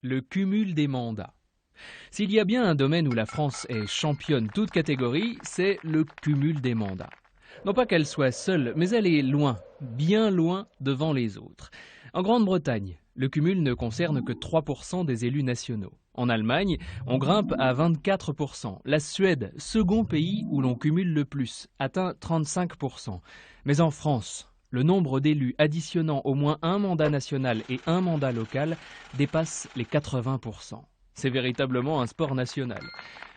Le cumul des mandats. S'il y a bien un domaine où la France est championne toute catégorie, c'est le cumul des mandats. Non pas qu'elle soit seule, mais elle est loin, bien loin devant les autres. En Grande-Bretagne, le cumul ne concerne que 3% des élus nationaux. En Allemagne, on grimpe à 24%. La Suède, second pays où l'on cumule le plus, atteint 35%. Mais en France, le nombre d'élus additionnant au moins un mandat national et un mandat local dépasse les 80%. C'est véritablement un sport national.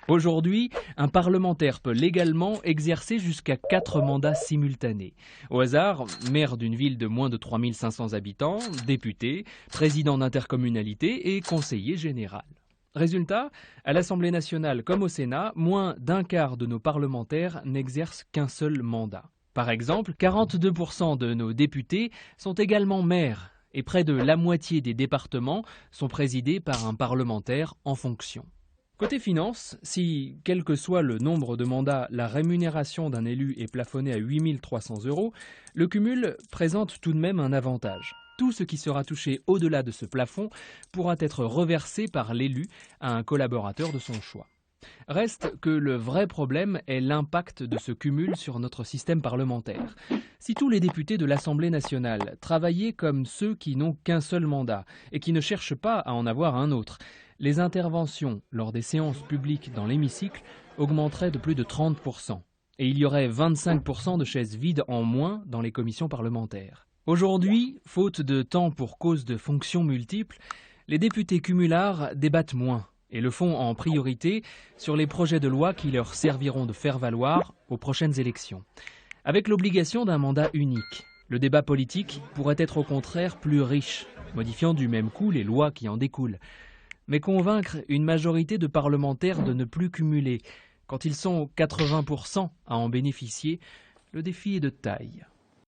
Aujourd'hui, un parlementaire peut légalement exercer jusqu'à 4 mandats simultanés. Au hasard, maire d'une ville de moins de 3500 habitants, député, président d'intercommunalité et conseiller général. Résultat, à l'Assemblée nationale comme au Sénat, moins d'un quart de nos parlementaires n'exercent qu'un seul mandat. Par exemple, 42% de nos députés sont également maires et près de la moitié des départements sont présidés par un parlementaire en fonction. Côté finances, si, quel que soit le nombre de mandats, la rémunération d'un élu est plafonnée à 8 300 €, le cumul présente tout de même un avantage. Tout ce qui sera touché au-delà de ce plafond pourra être reversé par l'élu à un collaborateur de son choix. Reste que le vrai problème est l'impact de ce cumul sur notre système parlementaire. Si tous les députés de l'Assemblée nationale travaillaient comme ceux qui n'ont qu'un seul mandat et qui ne cherchent pas à en avoir un autre, les interventions lors des séances publiques dans l'hémicycle augmenteraient de plus de 30%. Et il y aurait 25% de chaises vides en moins dans les commissions parlementaires. Aujourd'hui, faute de temps pour cause de fonctions multiples, les députés cumulards débattent moins et le font en priorité sur les projets de loi qui leur serviront de faire valoir aux prochaines élections. Avec l'obligation d'un mandat unique, le débat politique pourrait être au contraire plus riche, modifiant du même coup les lois qui en découlent. Mais convaincre une majorité de parlementaires de ne plus cumuler, quand ils sont 80% à en bénéficier, le défi est de taille.